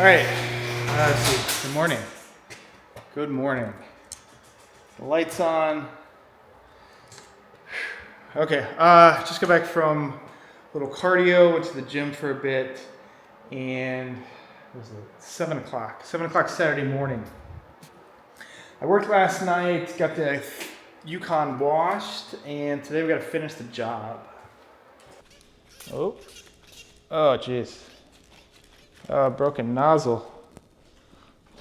All right, let's see. Good morning. Good morning. The light's on. Okay, just got back from a little cardio, went to the gym for a bit, and it was 7 o'clock. 7 o'clock Saturday morning. I worked last night, got the Yukon washed, and today we got to finish the job. Oh jeez. Broken nozzle.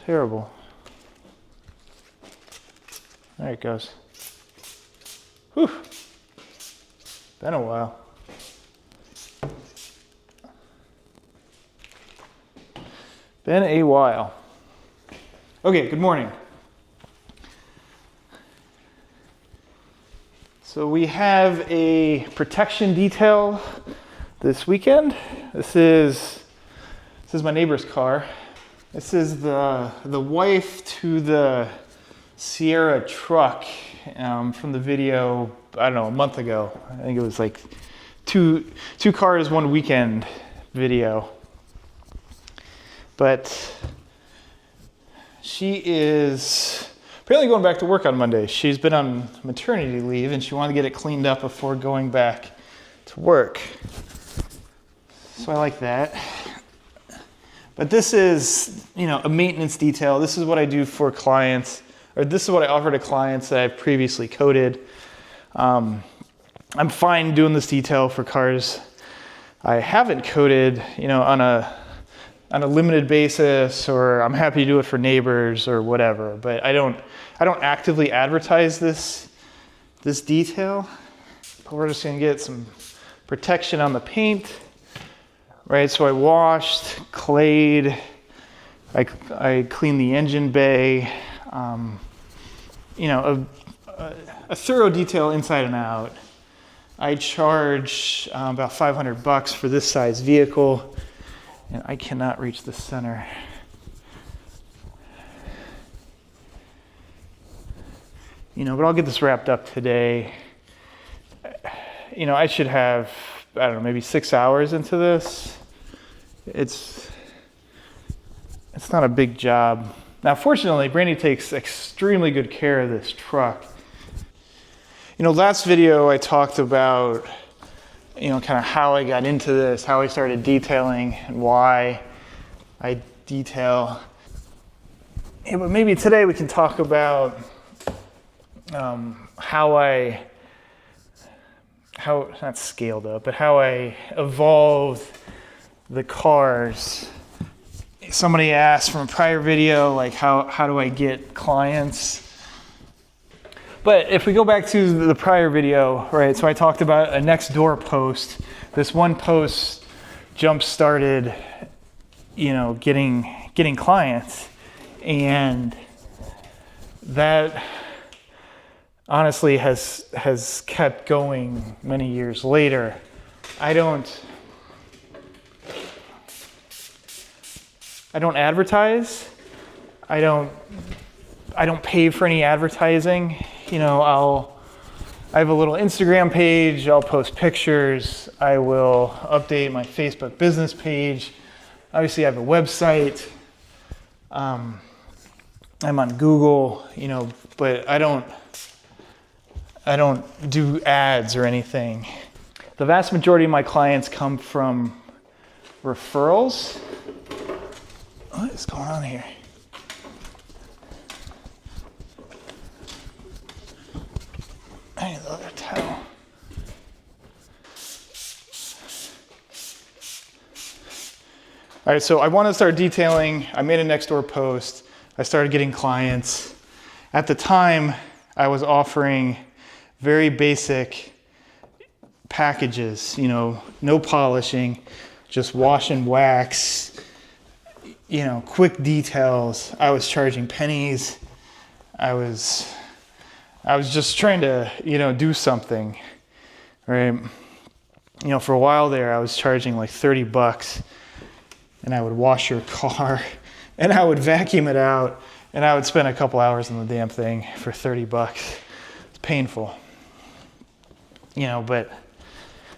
Terrible. There it goes. Whew. Been a while. Been a while. Okay, good morning. So we have a protection detail this weekend. This is my neighbor's car. This is the wife to the Sierra truck from the video, I don't know, a month ago. I think it was like two cars, one weekend video. But she is apparently going back to work on Monday. She's been on maternity leave and she wanted to get it cleaned up before going back to work. So I like that. But this is, a maintenance detail. This is what I do for clients, or this is what I offer to clients that I've previously coated. I'm fine doing this detail for cars I haven't coated, on a limited basis, or I'm happy to do it for neighbors or whatever. But I don't actively advertise this detail. But we're just gonna get some protection on the paint. Right, so I washed, clayed, I cleaned the engine bay, a thorough detail inside and out. I charge about $500 for this size vehicle, and I cannot reach the center. But I'll get this wrapped up today. I should have, maybe 6 hours into this. It's not a big job. Now, fortunately, Brandy takes extremely good care of this truck. Last video I talked about, kind of how I got into this, how I started detailing and why I detail. But maybe today we can talk about how not scaled up, but how I evolved the cars. Somebody asked from a prior video, how do I get clients? But if we go back to the prior video, right, so I talked about a next door post. This one post jump started, getting clients, and that honestly has kept going many years later. I don't advertise. I don't pay for any advertising. I have a little Instagram page. I'll post pictures. I will update my Facebook business page. Obviously, I have a website. I'm on Google, but I don't do ads or anything. The vast majority of my clients come from referrals. What is going on here? I need another towel. All right, so I want to start detailing. I made a next door post. I started getting clients. At the time, I was offering very basic packages, no polishing, just wash and wax, quick details. I was charging pennies. I was just trying to, do something, right? For a while there, I was charging like $30, and I would wash your car, and I would vacuum it out, and I would spend a couple hours on the damn thing for $30. It's painful, but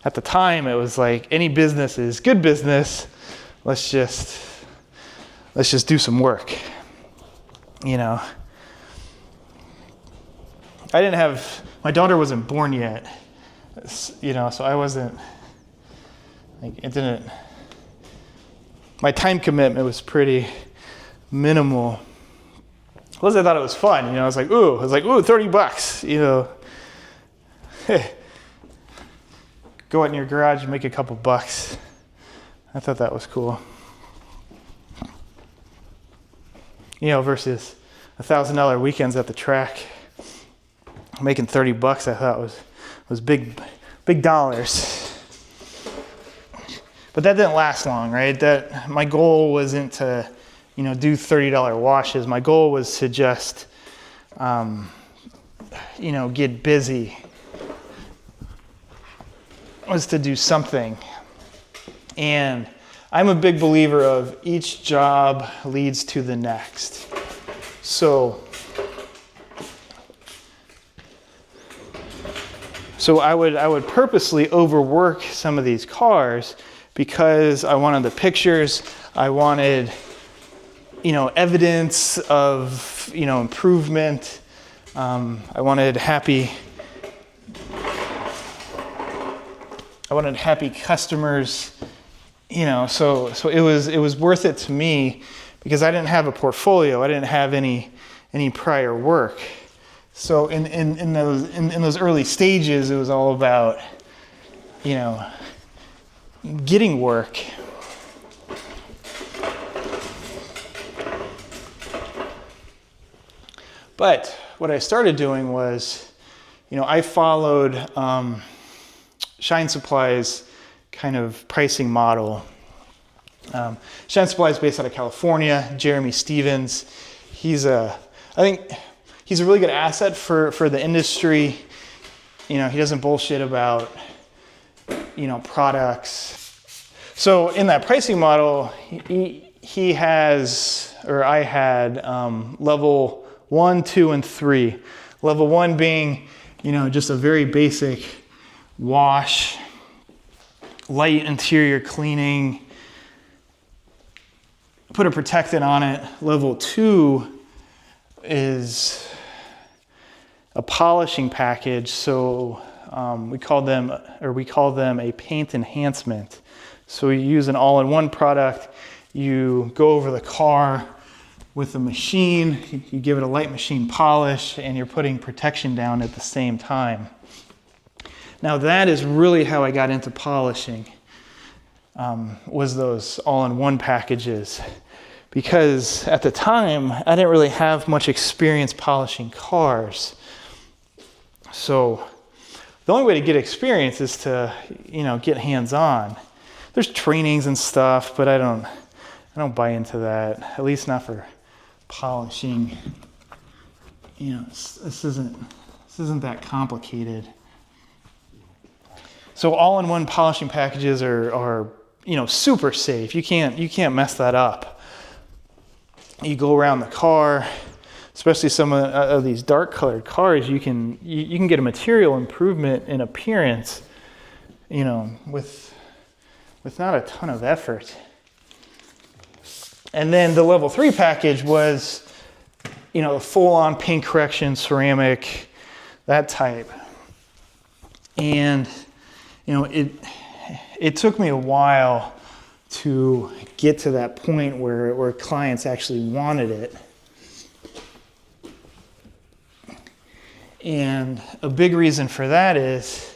at the time it was like any business is good business. Let's just let's just do some work. You know, my daughter wasn't born yet, you know, so I wasn't, like, my time commitment was pretty minimal. Plus I thought it was fun, you know, I was like, ooh, $30, you know. Go out in your garage and make a couple bucks. I thought that was cool. You know, versus $1,000 weekends at the track. Making $30, I thought was big dollars. But that didn't last long, right? That my goal wasn't to, you know, do $30 washes. My goal was to just, you know, get busy. Was to do something. And I'm a big believer of each job leads to the next. So I would purposely overwork some of these cars because I wanted the pictures, I wanted, you know, evidence of, you know, improvement. I wanted happy customers, you know, so it was worth it to me because I didn't have a portfolio. I didn't have any prior work. So in those early stages, it was all about, you know, getting work. But what I started doing was, you know, I followed Shine Supply's kind of pricing model. Shine Supply is based out of California. Jeremy Stevens, I think he's a really good asset for the industry. You know, he doesn't bullshit about, you know, products. So in that pricing model, he has, or I had, level 1, 2, and 3. Level 1 being, you know, just a very basic wash, light interior cleaning, put a protectant on it. Level 2 is a polishing package. So we call them a paint enhancement. So you use an all-in-one product. You go over the car with a machine, you give it a light machine polish, and you're putting protection down at the same time. Now that is really how I got into polishing, was those all-in-one packages. Because at the time, I didn't really have much experience polishing cars. So the only way to get experience is to, you know, get hands-on. There's trainings and stuff, but I don't buy into that, at least not for polishing. You know, this isn't that complicated. So all-in-one polishing packages are, you know, super safe. You can't mess that up. You go around the car, especially some of these dark colored cars, you can get a material improvement in appearance, you know, with not a ton of effort. And then the level 3 package was, you know, the full-on paint correction, ceramic, that type. And, you know, it took me a while to get to that point where clients actually wanted it. And a big reason for that is,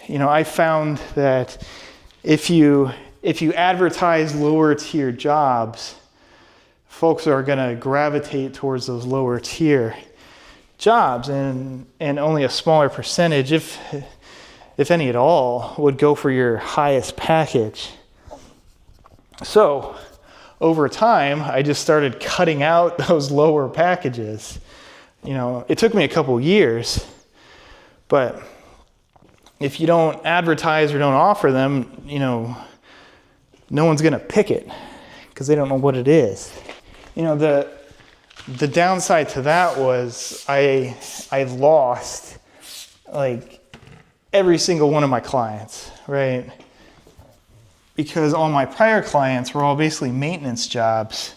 you know, I found that if you advertise lower tier jobs, folks are going to gravitate towards those lower tier jobs, and only a smaller percentage, if any at all, would go for your highest package. So over time, I just started cutting out those lower packages. You know, it took me a couple years, but if you don't advertise or don't offer them, you know, no one's going to pick it because they don't know what it is. You know, the downside to that was I lost like every single one of my clients, right? because all my prior clients were all basically maintenance jobs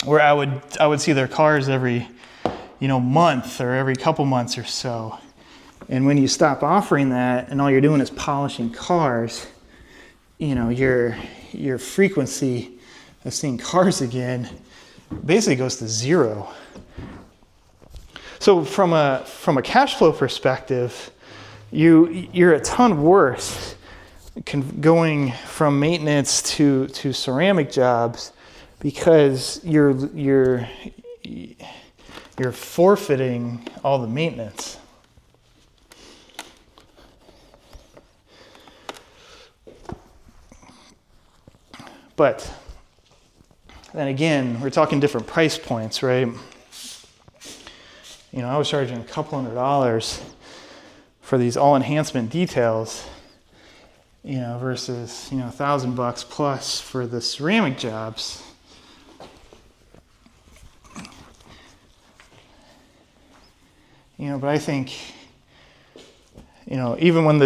where I would see their cars every, month or every couple months or so. And when you stop offering that and all you're doing is polishing cars, your frequency of seeing cars again basically goes to zero. So from a cash flow perspective, you're a ton worse going from maintenance to ceramic jobs because you're forfeiting all the maintenance. But then again, we're talking different price points, right? I was charging a couple $100 for these all enhancement details, versus, $1,000 plus for the ceramic jobs. But I think, even when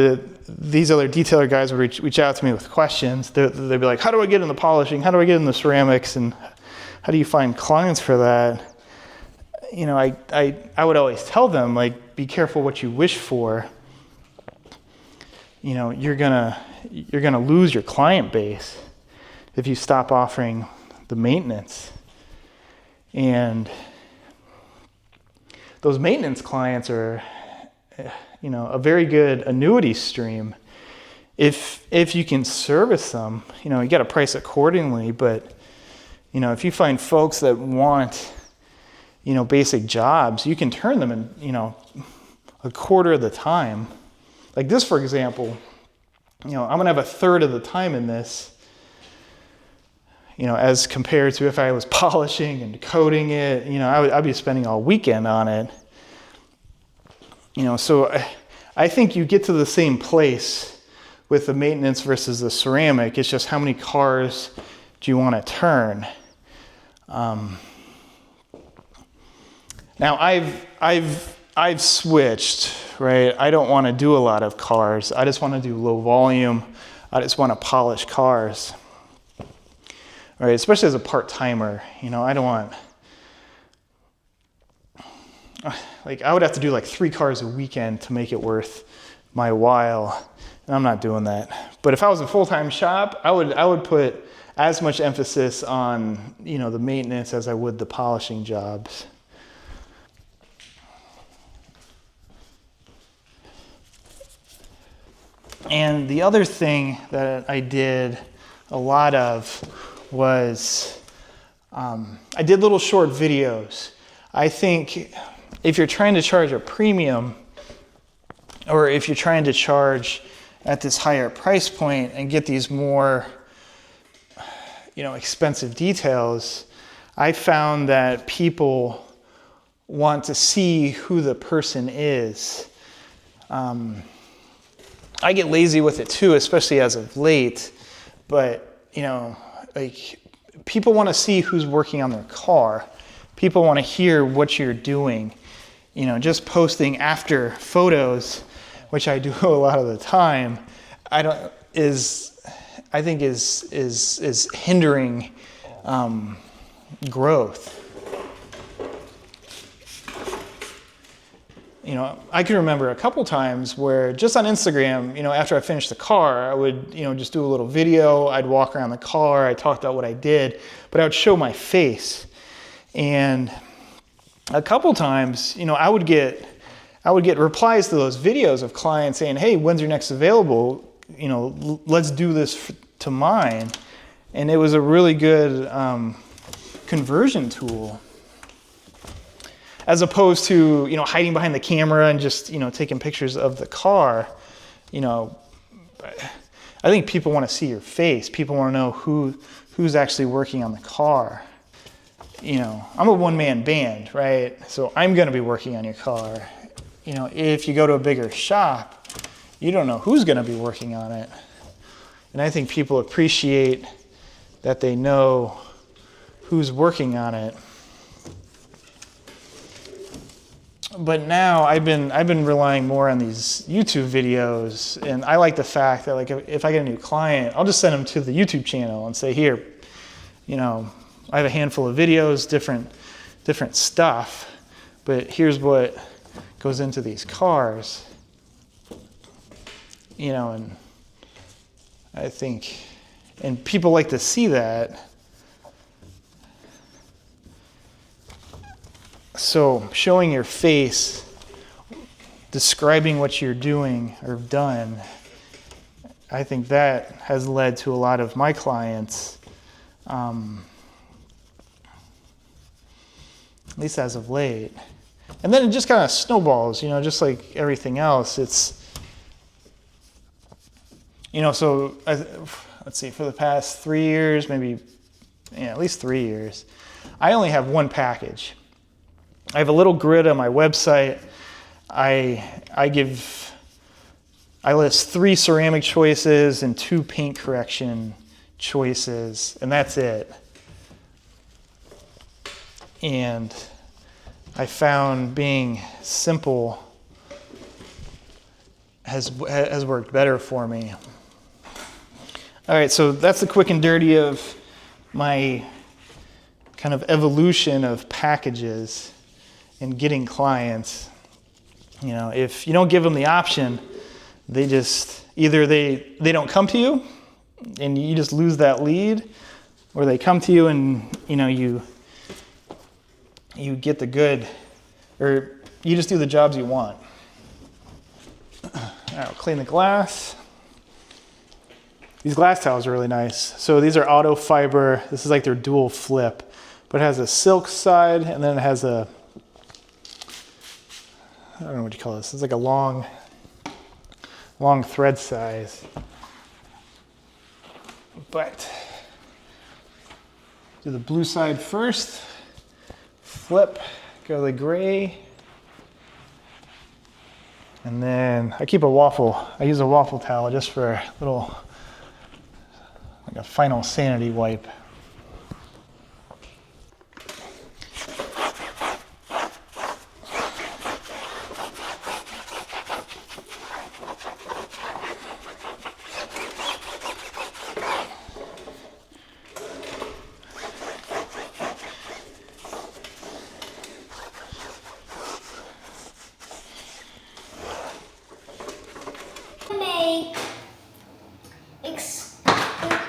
these other detailer guys would reach out to me with questions, they'd be like, how do I get in the polishing? How do I get in the ceramics? And how do you find clients for that? I would always tell them, like, be careful what you wish for. You're gonna lose your client base if you stop offering the maintenance. And those maintenance clients are, a very good annuity stream. If you can service them, you got to price accordingly. But, if you find folks that want, basic jobs, you can turn them in, a quarter of the time. Like this, for example, I'm going to have a third of the time in this, as compared to if I was polishing and coating it, I'd be spending all weekend on it. So I think you get to the same place with the maintenance versus the ceramic. It's just how many cars do you want to turn? Now I've switched, right? I don't want to do a lot of cars. I just want to do low volume. I just want to polish cars, right? Especially as a part-timer, I don't want, I would have to do like 3 cars a weekend to make it worth my while. And I'm not doing that. But if I was a full-time shop, I would put as much emphasis on, the maintenance as I would the polishing jobs. And the other thing that I did a lot of was I did little short videos. I think if you're trying to charge a premium, or if you're trying to charge at this higher price point and get these more, expensive details, I found that people want to see who the person is. I get lazy with it too, especially as of late, but, people want to see who's working on their car. People want to hear what you're doing. Just posting after photos, which I do a lot of the time, I think is hindering growth. I can remember a couple times where just on Instagram, after I finished the car, I would, just do a little video. I'd walk around the car. I talked about what I did, but I would show my face. And a couple times, I would get replies to those videos of clients saying, hey, when's your next available? Let's do this to mine. And it was a really good conversion tool. As opposed to, hiding behind the camera and just, taking pictures of the car. I think people want to see your face. People want to know who's actually working on the car. I'm a one-man band, right? So I'm going to be working on your car. If you go to a bigger shop, you don't know who's going to be working on it. And I think people appreciate that they know who's working on it. But now I've been relying more on these YouTube videos, and I like the fact that like if I get a new client, I'll just send them to the YouTube channel and say, here, you know, I have a handful of videos, different stuff, but here's what goes into these cars, you know, and I think, and people like to see that. So showing your face, describing what you're doing or done, I think that has led to a lot of my clients, at least as of late. And then it just kind of snowballs, you know, just like everything else. It's, you know, so let's see, for the past 3 years, maybe, yeah, at least 3 years, I only have one package. I have a little grid on my website. I list 3 ceramic choices and 2 paint correction choices, and that's it. And I found being simple has worked better for me. All right, so that's the quick and dirty of my kind of evolution of packages and getting clients. You know, if you don't give them the option, they just either they don't come to you and you just lose that lead, or they come to you and you know you get the good, or you just do the jobs you want. All right, I'll clean the glass. These glass towels are really nice. So these are auto fiber. This is like their dual flip, but it has a silk side and then it has a, I don't know what you call this. It's like a long thread size. But do the blue side first. Flip, go to the gray. And then I keep a waffle. I use a waffle towel just for a little, like a final sanity wipe.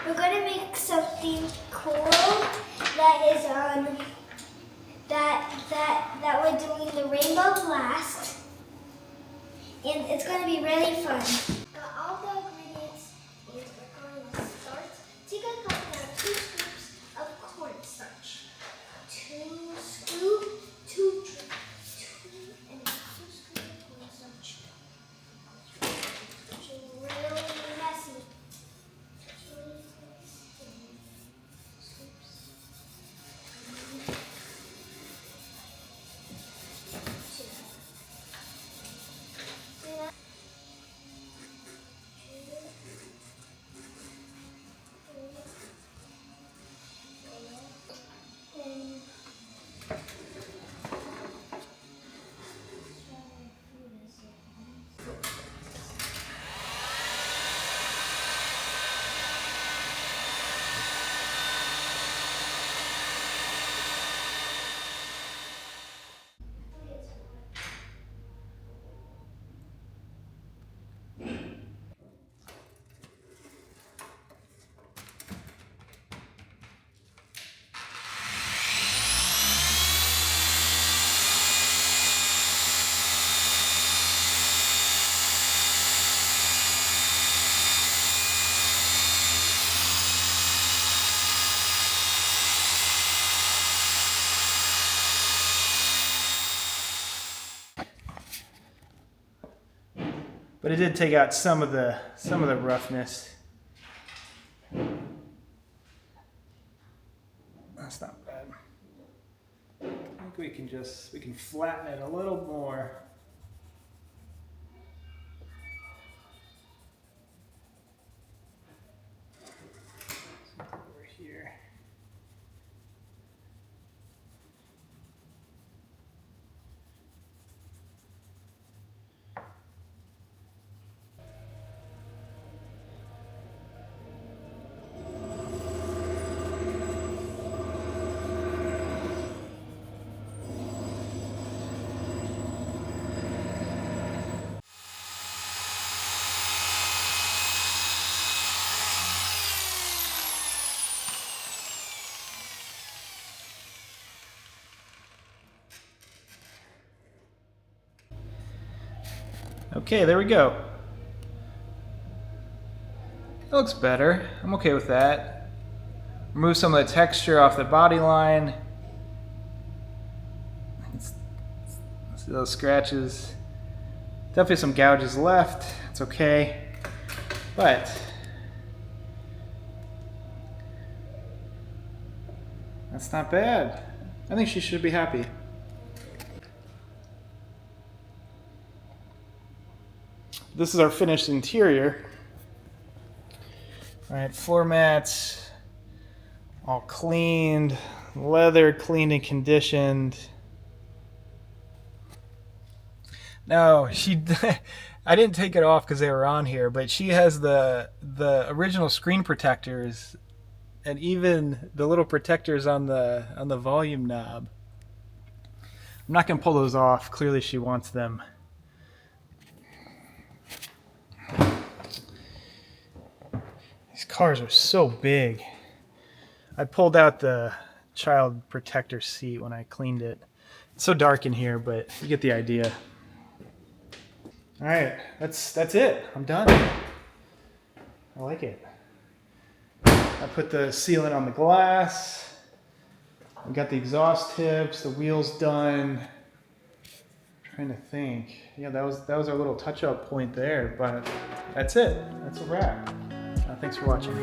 We're gonna make something cool that is that we're doing the rainbow blast, and it's gonna be really fun. Got all the ingredients, and we're going to start. So you gotta cut down 2 scoops of cornstarch, 2 and 2 scoops of cornstarch. It's really messy. But it did take out some of the roughness. That's not bad. I think we can flatten it a little more. Over here. Okay, there we go. That looks better. I'm okay with that. Remove some of the texture off the body line. See those scratches. Definitely some gouges left. It's okay. But that's not bad. I think she should be happy. This is our finished interior. All right, floor mats all cleaned, leather cleaned and conditioned. No, I didn't take it off because they were on here, but she has the original screen protectors and even the little protectors on the volume knob. I'm not gonna pull those off. Clearly she wants them. These cars are so big. I pulled out the child protector seat when I cleaned it. It's so dark in here, but you get the idea. All right, that's it. I'm done. I like it. I put the sealant on the glass. I got the exhaust tips, the wheels done. I'm trying to think. Yeah, that was our little touch-up point there, but that's it. That's a wrap. Thanks for watching.